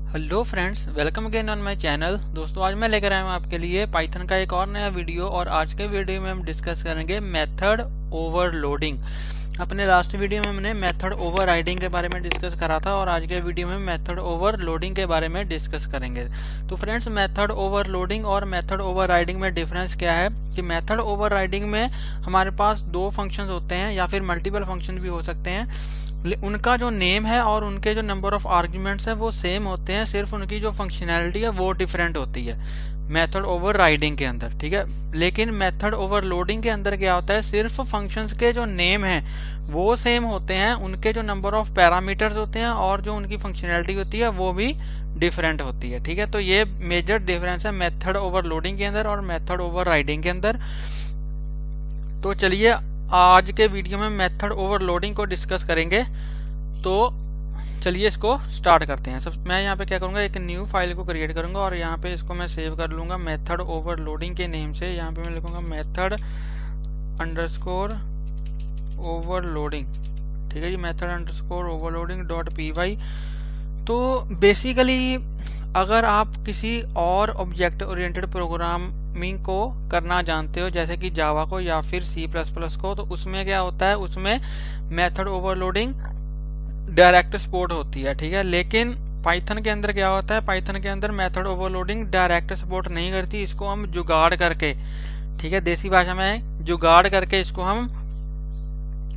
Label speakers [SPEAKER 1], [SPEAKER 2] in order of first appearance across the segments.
[SPEAKER 1] Hello friends, welcome again on my channel. दोस्तों, आज मैं लेकर आया हूँ आपके लिए पाइथन का एक और नया वीडियो। और आज के वीडियो में हम डिस्कस करेंगे मेथड ओवरलोडिंग। अपने लास्ट वीडियो में हमने मेथड ओवरराइडिंग के बारे में डिस्कस करा था और आज के वीडियो में मेथड ओवरलोडिंग के बारे में डिस्कस करेंगे। तो फ्रेंड्स, मेथड ओवरलोडिंग और मेथड ओवरराइडिंग में डिफरेंस क्या है कि मेथड ओवरराइडिंग में हमारे पास दो फंक्शंस होते हैं या फिर मल्टीपल फंक्शन भी हो सकते हैं। उनका जो नेम है और उनके जो नंबर ऑफ आर्ग्यूमेंट्स है वो सेम होते हैं, सिर्फ उनकी जो फंक्शनैलिटी है वो डिफरेंट होती है मेथड ओवरराइडिंग के अंदर, ठीक है। लेकिन मेथड ओवरलोडिंग के अंदर क्या होता है, सिर्फ फंक्शंस के जो नेम है वो सेम होते हैं, उनके जो नंबर ऑफ पैरामीटर्स होते हैं और जो उनकी फंक्शनैलिटी होती है वो भी डिफरेंट होती है, ठीक है। तो ये मेजर डिफरेंस है मेथड ओवरलोडिंग के अंदर और मेथड ओवरराइडिंग के अंदर। तो चलिए आज के वीडियो में मेथड ओवरलोडिंग को डिस्कस करेंगे। तो चलिए इसको स्टार्ट करते हैं। सब मैं यहाँ पे क्या करूँगा, एक न्यू फाइल को क्रिएट करूँगा और यहाँ पे इसको मैं सेव कर लूँगा मेथड ओवरलोडिंग के नेम से। यहाँ पे मैं लिखूँगा मेथड अंडरस्कोर ओवरलोडिंग, ठीक है जी, method underscore overloading dot py। तो बेसिकली अगर आप किसी और ऑब्जेक्ट ओरिएंटेड प्रोग्रामिंग को करना जानते हो, जैसे कि जावा को या फिर C++ को, तो उसमें क्या होता है, उसमें मेथड ओवरलोडिंग डायरेक्ट सपोर्ट होती है, ठीक है। लेकिन पाइथन के अंदर क्या होता है, पाइथन के अंदर मेथड ओवरलोडिंग डायरेक्ट सपोर्ट नहीं करती। इसको हम जुगाड़ करके, ठीक है, देसी भाषा में जुगाड़ करके इसको हम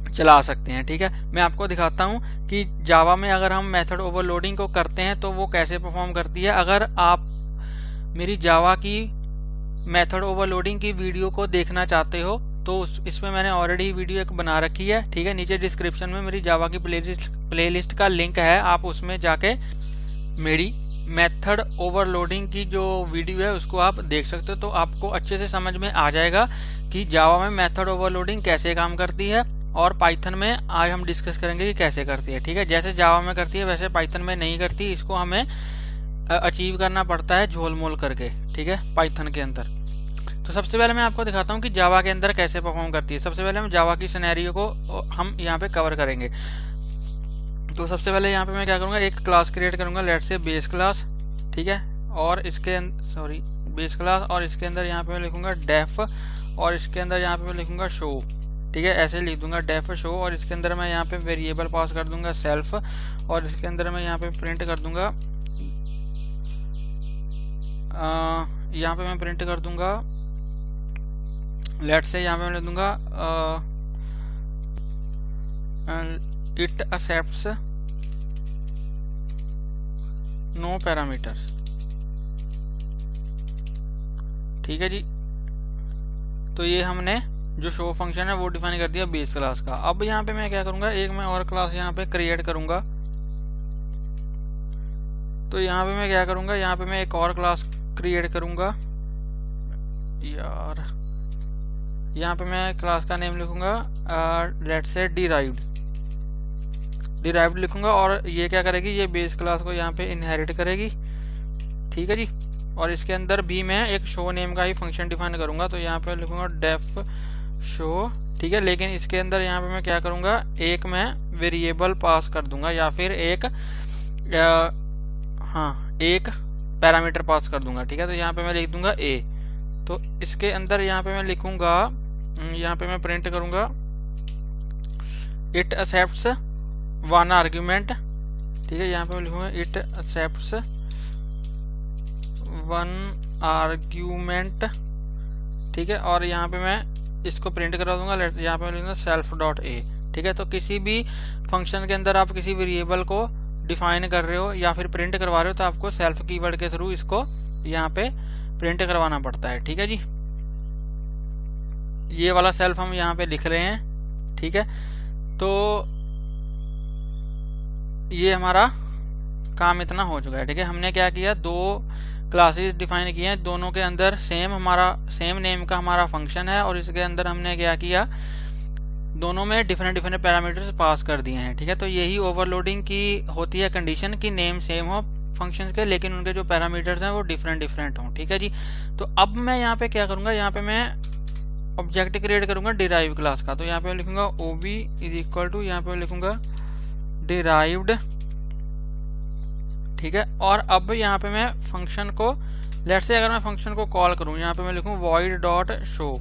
[SPEAKER 1] चला सकते हैं, ठीक है। मैं आपको दिखाता हूं कि जावा में अगर हम मेथड ओवरलोडिंग को करते हैं तो वो कैसे परफॉर्म करती है। अगर आप मेरी जावा की मेथड ओवरलोडिंग की वीडियो को देखना चाहते हो तो इसमें मैंने ऑलरेडी वीडियो एक बना रखी है, ठीक है। नीचे डिस्क्रिप्शन में मेरी जावा की प्लेलिस्ट का लिंक है, आप उसमें जाके मेरी मेथड ओवरलोडिंग की जो वीडियो है उसको आप देख सकते हो। तो आपको अच्छे से समझ में आ जाएगा कि जावा में मेथड ओवरलोडिंग कैसे काम करती है और पाइथन में आज हम डिस्कस करेंगे कि कैसे करती है, ठीक है। जैसे जावा में करती है वैसे पाइथन में नहीं करती। इसको हमें अचीव करना पड़ता है झोल-मोल करके, ठीक है, पाइथन के अंदर। तो सबसे पहले मैं आपको दिखाता हूँ कि जावा के अंदर कैसे परफॉर्म करती है। सबसे पहले हम जावा की सिनेरियो को हम यहाँ पे कवर करेंगे। तो सबसे पहले यहाँ पे मैं क्या करूँगा, एक क्लास क्रिएट करूँगा, लेट्स से बेस क्लास, ठीक है। और इसके बेस क्लास, और इसके अंदर यहाँ पे मैं लिखूंगा डेफ, और इसके अंदर यहाँ पे मैं लिखूंगा शो, ठीक है, ऐसे लिख दूंगा डेफ शो। और इसके अंदर मैं यहाँ पे वेरिएबल पास कर दूंगा सेल्फ, और इसके अंदर मैं यहाँ पे प्रिंट कर दूंगा, यहाँ पे मैं प्रिंट कर दूंगा, लेट्स से यहाँ पे मैं लिख दूंगा इट एक्सेप्ट्स नो पैरामीटर्स, ठीक है जी। तो ये हमने जो शो फंक्शन है वो डिफाइन कर दिया बेस क्लास का। अब यहाँ पे मैं क्या करूंगा, एक मैं और क्लास यहाँ पे क्रिएट करूंगा। तो यहाँ पे मैं क्या करूंगा, यहाँ पे मैं एक और क्लास क्रिएट करूंगा यार। यहाँ पे मैं क्लास का नेम लिखूंगा लेट्स से डिराइव्ड लिखूंगा, और ये क्या करेगी, ये बेस क्लास को यहाँ पे इनहेरिट करेगी, ठीक है जी। और इसके अंदर भी मैं एक शो नेम का ही फंक्शन डिफाइन करूंगा। तो यहाँ पे लिखूंगा डेफ शो, ठीक है। लेकिन इसके अंदर यहाँ पे मैं क्या करूंगा, एक मैं वेरिएबल पास कर दूंगा या फिर एक एक पैरामीटर पास कर दूंगा, ठीक है। तो यहाँ पे मैं लिख दूंगा ए। तो इसके अंदर यहाँ पे मैं लिखूंगा, यहाँ पे मैं प्रिंट करूंगा इट एक्सेप्ट्स वन आर्ग्यूमेंट, ठीक है। यहाँ पे मैं लिखूंगा इट एक्सेप्ट्स वन आर्ग्यूमेंट, ठीक है। और यहाँ पे मैं इसको प्रिंट करा दूंगा, यहाँ पे मैं लिखूंगा सेल्फ डॉट ए, ठीक है। तो किसी भी फंक्शन के अंदर आप किसी वेरिएबल को डिफाइन कर रहे हो या फिर प्रिंट करवा रहे हो तो आपको सेल्फ कीवर्ड के थ्रू इसको यहाँ पे प्रिंट करवाना पड़ता है, ठीक है जी। ये वाला सेल्फ हम यहाँ पे लिख रहे हैं, ठीक है। तो ये हमारा काम इतना हो चुका है, ठीक है। हमने क्या किया, दो क्लासेस डिफाइन किए हैं, दोनों के अंदर सेम नेम का हमारा फंक्शन है, और इसके अंदर हमने क्या किया, दोनों में डिफरेंट पैरामीटर्स पास कर दिए हैं, ठीक है। तो यही ओवरलोडिंग की होती है कंडीशन कि नेम सेम हो फंक्शंस के, लेकिन उनके जो पैरामीटर्स हैं वो डिफरेंट हों, ठीक है जी। तो अब मैं यहाँ पे क्या करूंगा, यहाँ पे मैं ऑब्जेक्ट क्रिएट करूंगा डिराइव क्लास का। तो यहाँ पे लिखूंगा ओबी इज इक्वल टू, यहाँ पे लिखूंगा डिराइव्ड, ठीक है। और अब यहाँ पे मैं फंक्शन को, लेट्स से अगर मैं फंक्शन को कॉल करूँ, यहाँ पे मैं लिखूँ void डॉट शो,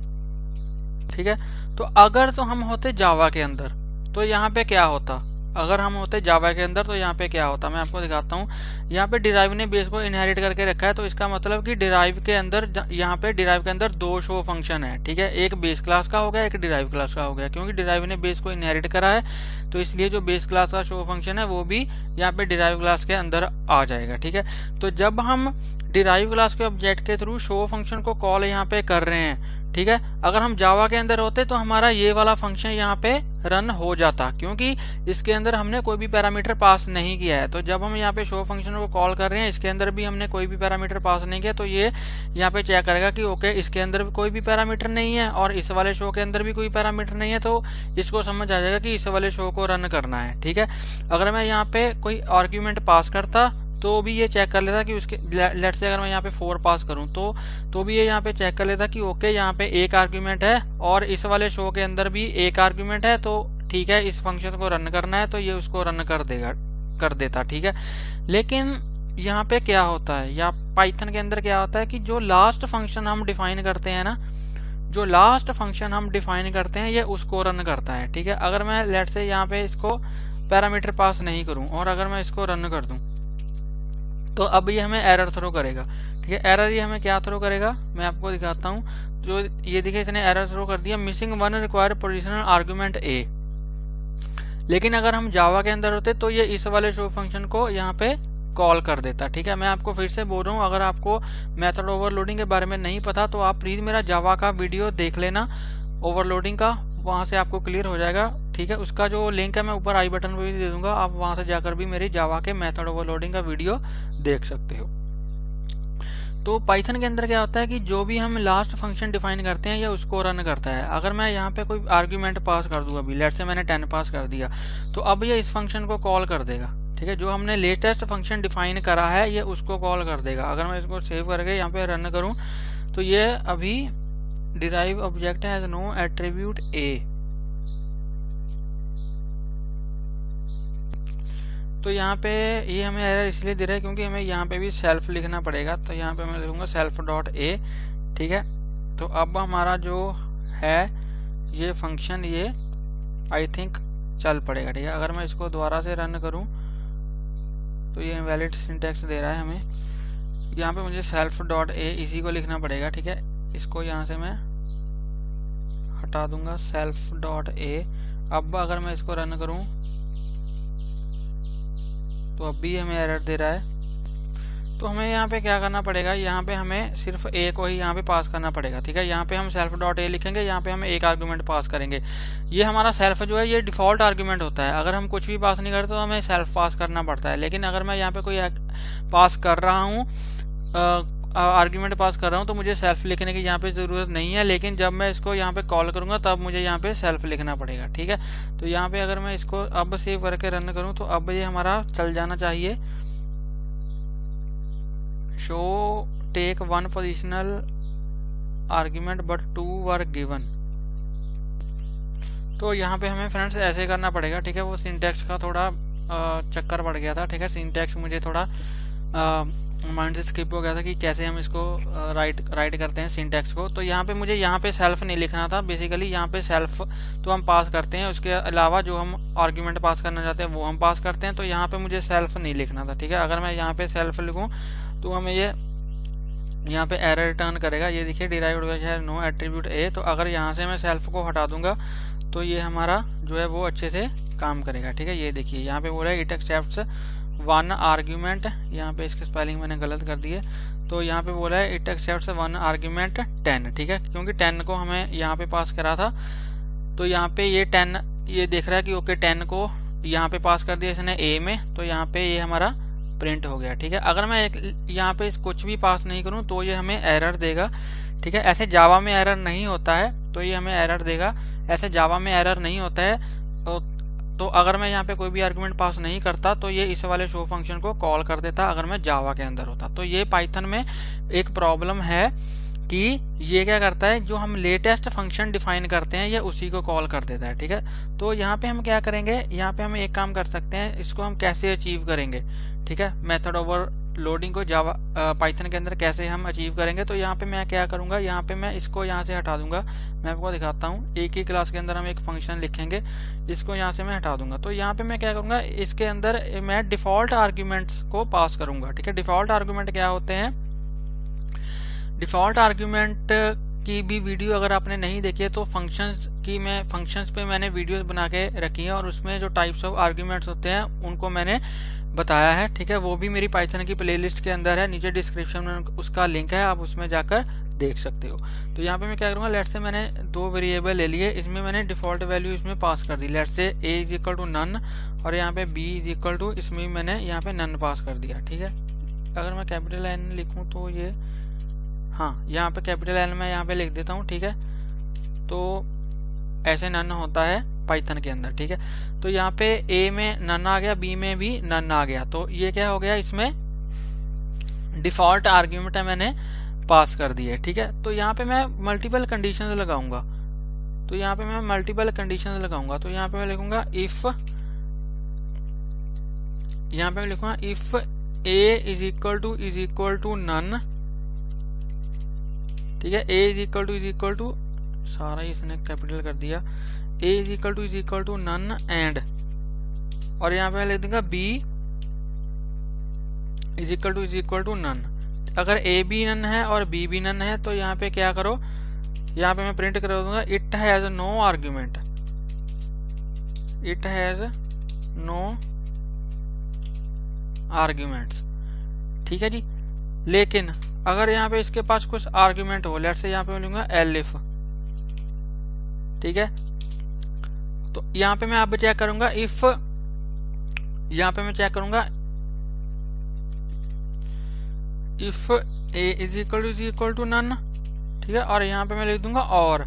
[SPEAKER 1] ठीक है। तो अगर तो हम होते जावा के अंदर तो यहाँ पे क्या होता, अगर हम होते जावा के अंदर तो यहाँ पे क्या होता, मैं आपको दिखाता हूँ। यहाँ पे डिराइव ने बेस को इनहेरिट करके रखा है, तो इसका मतलब कि डिराइव के अंदर, यहाँ पे डिराइव के अंदर दो शो फंक्शन है, ठीक है। एक बेस क्लास का हो गया, एक डिराइव क्लास का हो गया। क्योंकि डिराइव ने बेस को इनहेरिट करा है तो इसलिए जो बेस क्लास का शो फंक्शन है वो भी यहाँ पे डिराइव क्लास के अंदर आ जाएगा, ठीक है। तो जब हम डिराइव क्लास के ऑब्जेक्ट के थ्रू शो फंक्शन को कॉल यहाँ पे कर रहे हैं, ठीक है, अगर हम जावा के अंदर होते तो हमारा ये वाला फंक्शन यहाँ पे रन हो जाता, क्योंकि इसके अंदर हमने कोई भी पैरामीटर पास नहीं किया है। तो जब हम यहाँ पे शो फंक्शन को कॉल कर रहे हैं, इसके अंदर भी हमने कोई भी पैरामीटर पास नहीं किया, तो ये यहाँ पे चेक करेगा कि ओके इसके अंदर भी कोई भी पैरामीटर नहीं है और इस वाले शो के अंदर भी कोई पैरामीटर नहीं है, तो इसको समझ आ जाएगा कि इस वाले शो को रन करना है, ठीक है। अगर मैं यहाँ पे कोई आर्ग्यूमेंट पास करता तो भी ये चेक कर लेता कि उसके, लेट्स से अगर मैं यहाँ पे 4 पास करूं तो भी ये यहाँ पे चेक कर लेता कि ओके यहाँ पे एक आर्ग्यूमेंट है और इस वाले शो के अंदर भी एक आर्ग्यूमेंट है, तो ठीक है इस फंक्शन को रन करना है, तो ये उसको रन कर देता, ठीक है। लेकिन यहाँ पे क्या होता है, या पाइथन के अंदर क्या होता है कि जो लास्ट फंक्शन हम डिफाइन करते हैं ना, जो लास्ट फंक्शन हम डिफाइन करते हैं ये उसको रन करता है, ठीक है। अगर मैं लेट्स से यहाँ पे इसको पैरामीटर पास नहीं करूं और अगर मैं इसको रन कर दूं तो अब ये हमें एरर थ्रो करेगा, ठीक है। एरर ये हमें क्या थ्रो करेगा, मैं आपको दिखाता हूँ। जो ये देखिए इसने एरर थ्रो कर दिया, missing one require positional argument a. लेकिन अगर हम जावा के अंदर होते तो ये इस वाले शो फंक्शन को यहाँ पे कॉल कर देता, ठीक है। मैं आपको फिर से बोल रहा हूँ, अगर आपको मेथड ओवरलोडिंग के बारे में नहीं पता तो आप प्लीज मेरा जावा का वीडियो देख लेना ओवरलोडिंग का, वहां से आपको क्लियर हो जाएगा, ठीक है। उसका जो लिंक है मैं ऊपर आई बटन पे भी दे दूंगा, आप वहां से जाकर भी मेरी जावा के मेथड ओवरलोडिंग का वीडियो देख सकते हो। तो पाइथन के अंदर क्या होता है कि जो भी हम लास्ट फंक्शन डिफाइन करते हैं ये उसको रन करता है। अगर मैं यहाँ पे कोई आर्ग्यूमेंट पास कर दूं, अभी लेट्स से मैंने 10 पास कर दिया, तो अब ये इस फंक्शन को कॉल कर देगा, ठीक है। जो हमने लेटेस्ट फंक्शन डिफाइन करा है ये उसको कॉल कर देगा। अगर मैं इसको सेव करके यहाँ पे रन करूं तो ये अभी derive object has no attribute a, तो यहाँ पे ये हमें एरर इसलिए दे रहा है क्योंकि हमें यहाँ पे भी सेल्फ लिखना पड़ेगा। तो यहाँ पे मैं लिखूंगा सेल्फ डॉट ए, ठीक है। तो अब हमारा जो है ये फंक्शन ये आई थिंक चल पड़ेगा, ठीक है। अगर मैं इसको दोबारा से रन करूं तो ये इनवैलिड सिंटैक्स दे रहा है हमें। यहाँ पे मुझे सेल्फ डॉट ए इसी को लिखना पड़ेगा, ठीक है। इसको यहाँ से मैं हटा दूंगा, सेल्फ डॉट ए। अब अगर मैं इसको रन करूं तो अब भी हमें एरर दे रहा है। तो हमें यहाँ पे क्या करना पड़ेगा, यहाँ पे हमें सिर्फ ए को ही यहाँ पे पास करना पड़ेगा, ठीक है। यहाँ पे हम सेल्फ डॉट ए लिखेंगे, यहाँ पे हम एक आर्गुमेंट पास करेंगे। ये हमारा सेल्फ जो है ये डिफॉल्ट आर्गुमेंट होता है, अगर हम कुछ भी पास नहीं करते तो हमें सेल्फ पास करना पड़ता है। लेकिन अगर मैं यहाँ पे कोई पास कर रहा हूँ, आर्ग्यूमेंट पास कर रहा हूँ, तो मुझे सेल्फ लिखने की यहाँ पे जरूरत नहीं है। लेकिन जब मैं इसको यहाँ पे कॉल करूंगा तब मुझे यहाँ पे सेल्फ लिखना पड़ेगा, ठीक है। तो यहाँ पे अगर मैं इसको अब सेव करके रन करूँ तो अब ये हमारा चल जाना चाहिए। Show take one positional argument but 2 were given. तो यहाँ पे हमें फ्रेंड्स ऐसे करना पड़ेगा, ठीक है। वो सिंटैक्स का थोड़ा चक्कर पड़ गया था, ठीक है। सिंटैक्स मुझे थोड़ा माइंड से स्किप हो गया था कि कैसे हम इसको राइट करते हैं सिंटैक्स को। तो यहाँ पे मुझे यहाँ पे सेल्फ नहीं लिखना था, बेसिकली यहाँ पे सेल्फ तो हम पास करते हैं, उसके अलावा जो हम आर्ग्यूमेंट पास करना चाहते हैं वो हम पास करते हैं। तो यहाँ पे मुझे सेल्फ नहीं लिखना था, ठीक है। अगर मैं यहाँ पे सेल्फ लिखूँ तो हमें ये यहाँ पे एरर रिटर्न करेगा। ये देखिए डिराइव्ड है नो एट्रीब्यूट ए। तो अगर यहाँ से मैं सेल्फ को हटा दूंगा तो ये हमारा जो है वो अच्छे से काम करेगा, ठीक है। ये देखिए यहाँ पे बोला है इट एक्सेप्ट्स 1 आर्ग्यूमेंट, यहाँ पे इसके स्पेलिंग मैंने गलत कर दी है। तो यहाँ पे बोला है इट एक्सेप्ट्स 1 आर्ग्यूमेंट 10, ठीक है। क्योंकि 10 को हमें यहाँ पे पास करा था, तो यहाँ पे ये 10 ये देख रहा है कि ओके 10 को यहाँ पे पास कर दिया इसने ए में, तो यहाँ पे ये हमारा प्रिंट हो गया, ठीक है। अगर मैं यहाँ पे कुछ भी पास नहीं करूँ तो ये हमें एरर देगा, ठीक है। ऐसे जावा में एरर नहीं होता है तो ये हमें एरर देगा, ऐसे जावा में एरर नहीं होता है। तो अगर मैं यहाँ पे कोई भी आर्गुमेंट पास नहीं करता तो ये इस वाले शो फंक्शन को कॉल कर देता अगर मैं जावा के अंदर होता। तो ये पाइथन में एक प्रॉब्लम है कि ये क्या करता है, जो हम लेटेस्ट फंक्शन डिफाइन करते हैं ये उसी को कॉल कर देता है। ठीक है, तो यहाँ पे हम क्या करेंगे, यहाँ पे हम एक काम कर सकते हैं, इसको हम कैसे अचीव करेंगे। ठीक है, मेथड ओवरलोडिंग को जावा पाइथन के अंदर कैसे हम अचीव करेंगे। तो यहाँ पे मैं क्या करूंगा, यहाँ पे मैं इसको यहाँ से हटा दूंगा। मैं आपको दिखाता हूँ, एक ही क्लास के अंदर हम एक फंक्शन लिखेंगे, इसको यहाँ से मैं हटा दूंगा। तो यहाँ पे मैं क्या करूंगा, इसके अंदर मैं डिफॉल्ट आर्ग्यूमेंट्स को पास करूंगा। ठीक है, डिफॉल्ट आर्ग्यूमेंट क्या होते हैं, डिफॉल्ट आर्ग्यूमेंट की भी वीडियो अगर आपने नहीं देखी है तो फंक्शंस पे मैंने वीडियोस बना के रखी है और उसमें जो टाइप्स ऑफ आर्ग्यूमेंट्स होते हैं उनको मैंने बताया है। ठीक है, वो भी मेरी पाइथन की प्लेलिस्ट के अंदर है, नीचे डिस्क्रिप्शन में उसका लिंक है, आप उसमें जाकर देख सकते हो। तो यहाँ पे मैं क्या करूँगा, लेट से मैंने दो वेरिएबल ले लिए, इसमें मैंने डिफॉल्ट वैल्यू इसमें पास कर दी। Let's say a is equal to none और यहाँ पे b इज इक्वल टू, इसमें मैंने यहाँ पे नन पास कर दिया। ठीक है, अगर मैं कैपिटल N लिखूँ तो ये, हाँ यहाँ पे कैपिटल N मैं यहाँ पे लिख देता हूँ। ठीक है, तो ऐसे नन होता है पाइथन के अंदर। ठीक है, तो यहाँ पे a में नन आ गया, b में भी नन आ गया, तो ये क्या हो गया, इसमें डिफॉल्ट आर्ग्यूमेंट है मैंने पास कर दिए। ठीक है, तो यहाँ पे मैं मल्टीपल कंडीशंस लगाऊंगा। तो यहाँ पे मैं मल्टीपल कंडीशंस लगाऊंगा, तो यहाँ पे मैं लिखूंगा इफ, यहाँ पे मैं लिखूंगा if a is equal to none. ठीक है, a इज इक्वल टू सारा इसने कैपिटल कर दिया, a is equal to none and, और यहाँ पे मैं लिख दूंगा b is equal to none. अगर a भी नन है और b भी नन है तो यहाँ पे क्या करो, यहाँ पे मैं प्रिंट कर दूंगा it has no argument, it has no arguments. ठीक है जी, लेकिन अगर यहाँ पे इसके पास कुछ आर्ग्यूमेंट हो, लेट से यहाँ पे मैं लूंगा एलिफ। ठीक है, तो यहाँ पे मैं अब चेक करूंगा इफ, यहाँ पे मैं चेक करूंगा if a is equal to none. ठीक है, और यहाँ पे मैं लिख दूंगा और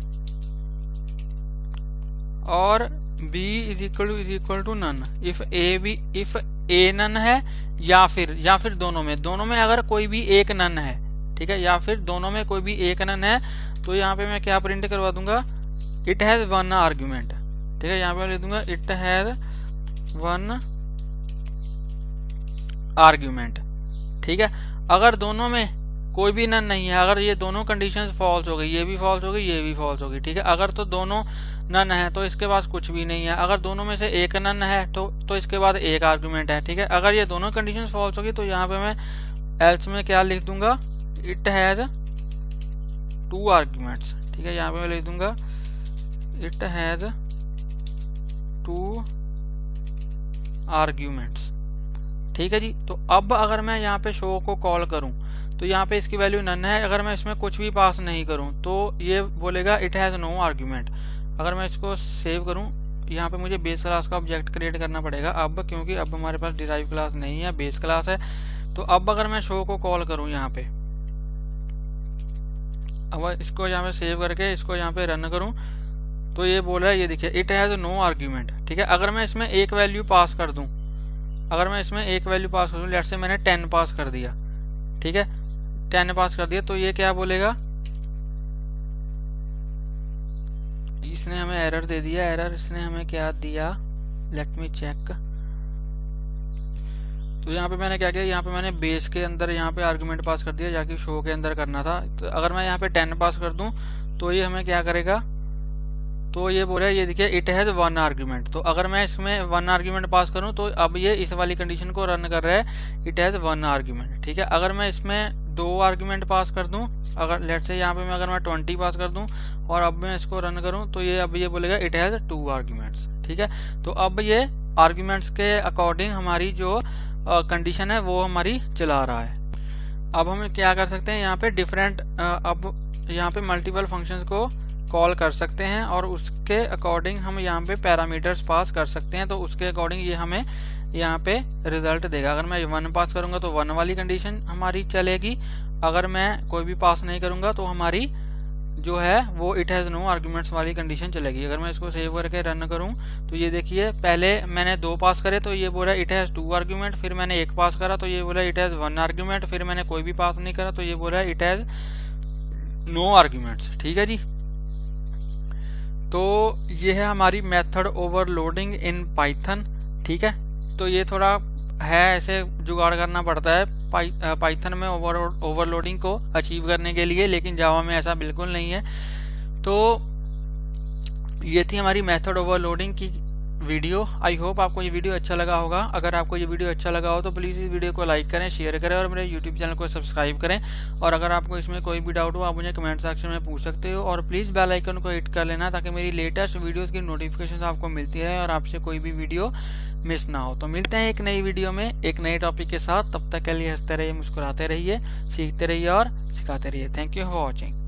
[SPEAKER 1] b is equal to none. If a none है या फिर दोनों में अगर कोई भी एक नन है। ठीक है, या फिर दोनों में कोई भी एक नन है, तो यहाँ पे मैं क्या प्रिंट करवा दूंगा, इट हैज वन आर्ग्यूमेंट। ठीक है, यहाँ पे मैं लिख दूंगा इट हैज वन आर्ग्यूमेंट। ठीक है, अगर दोनों में कोई भी नन नहीं है, अगर ये दोनों कंडीशंस फॉल्स हो गई, ये भी फॉल्स हो गई, ये भी फॉल्स हो गई। ठीक है, अगर तो दोनों नन है तो इसके पास कुछ भी नहीं है, अगर दोनों में से एक नन है तो इसके बाद एक आर्गुमेंट है। ठीक है, अगर ये दोनों कंडीशंस फॉल्स होगी तो यहाँ पे मैं एल्स में क्या लिख दूंगा, इट हैज टू आर्ग्यूमेंट्स। ठीक है, यहाँ पे मैं लिख दूंगा इट हैज टू आर्ग्यूमेंट्स। ठीक है जी, तो अब अगर मैं यहाँ पे शो को कॉल करूं तो यहाँ पे इसकी वैल्यू नन है, अगर मैं इसमें कुछ भी पास नहीं करूं तो ये बोलेगा इट हैज नो आर्ग्यूमेंट। अगर मैं इसको सेव करूं, यहाँ पे मुझे बेस क्लास का ऑब्जेक्ट क्रिएट करना पड़ेगा अब, क्योंकि अब हमारे पास डिराइव क्लास नहीं है, बेस क्लास है। तो अब अगर मैं शो को कॉल करूं यहाँ पे, अब इसको यहाँ पे सेव करके इसको यहाँ पे रन करूं तो ये बोल रहा है, ये देखिए इट हैज नो आर्ग्यूमेंट। ठीक है, अगर मैं इसमें एक वैल्यू पास कर दूं, अगर मैं इसमें एक वैल्यू पास कर दूं, लेट्स से मैंने 10 पास कर दिया। ठीक है, 10 पास कर दिया तो ये क्या बोलेगा, इसने हमें एरर दे दिया। एरर इसने हमें क्या दिया, लेट मी चेक। तो यहाँ पे मैंने क्या किया, यहाँ पे मैंने बेस के अंदर यहाँ पे आर्गुमेंट पास कर दिया, जाके शो के अंदर करना था। तो अगर मैं यहाँ पे 10 पास कर दूं तो ये हमें क्या करेगा, तो ये बोल रहा है, ये देखिए इट हैज वन आर्ग्यूमेंट। तो अगर मैं इसमें वन आर्ग्यूमेंट पास करूं तो अब ये इस वाली कंडीशन को रन कर रहा है, इट हैज वन आर्ग्यूमेंट। ठीक है, अगर मैं इसमें 2 आर्ग्यूमेंट पास कर दूं, अगर लेट से यहाँ पे मैं अगर मैं 20 पास कर दूं और अब मैं इसको रन करूं तो ये अब ये बोलेगा इट हैज 2 आर्ग्यूमेंट्स। ठीक है, तो अब ये आर्ग्यूमेंट्स के अकॉर्डिंग हमारी जो कंडीशन है वो हमारी चला रहा है। अब हम क्या कर सकते हैं, यहाँ पे डिफरेंट अब यहाँ पे मल्टीपल फंक्शंस को कॉल कर सकते हैं और उसके अकॉर्डिंग हम यहाँ पे पैरामीटर्स पास कर सकते हैं। तो उसके अकॉर्डिंग ये हमें यहाँ पे रिजल्ट देगा। अगर मैं 1 पास करूंगा तो 1 वाली कंडीशन हमारी चलेगी, अगर मैं कोई भी पास नहीं करूंगा तो हमारी जो है वो इट हैज नो आर्ग्यूमेंट्स वाली कंडीशन चलेगी। अगर मैं इसको सेव करके रन करूं तो ये देखिए, पहले मैंने 2 पास करे तो ये बोला इट हैज 2 आर्ग्यूमेंट, फिर मैंने 1 पास करा तो ये बोला इट हैज 1 आर्ग्यूमेंट, फिर मैंने कोई भी पास नहीं करा तो ये बोला इट हैज नो आर्ग्यूमेंट्स। ठीक है जी। तो ये है हमारी मेथड ओवरलोडिंग इन पाइथन। ठीक है, तो ये थोड़ा है, ऐसे जुगाड़ करना पड़ता है पाइथन में ओवरलोडिंग को अचीव करने के लिए, लेकिन जावा में ऐसा बिल्कुल नहीं है। तो ये थी हमारी मेथड ओवरलोडिंग की वीडियो। आई होप आपको ये वीडियो अच्छा लगा होगा। अगर आपको ये वीडियो अच्छा लगा हो तो प्लीज़ इस वीडियो को लाइक करें, शेयर करें और मेरे यूट्यूब चैनल को सब्सक्राइब करें। और अगर आपको इसमें कोई भी डाउट हो आप मुझे कमेंट सेक्शन में पूछ सकते हो। और प्लीज़ बेल आइकन को हिट कर लेना ताकि मेरी लेटेस्ट वीडियोज़ की नोटिफिकेशन आपको मिलती है और आपसे कोई भी वीडियो मिस ना हो। तो मिलते हैं एक नई वीडियो में एक नए टॉपिक के साथ। तब तक के लिए हंसते रहिए, मुस्कुराते रहिए, सीखते रहिए और सिखाते रहिए। Thank you for watching.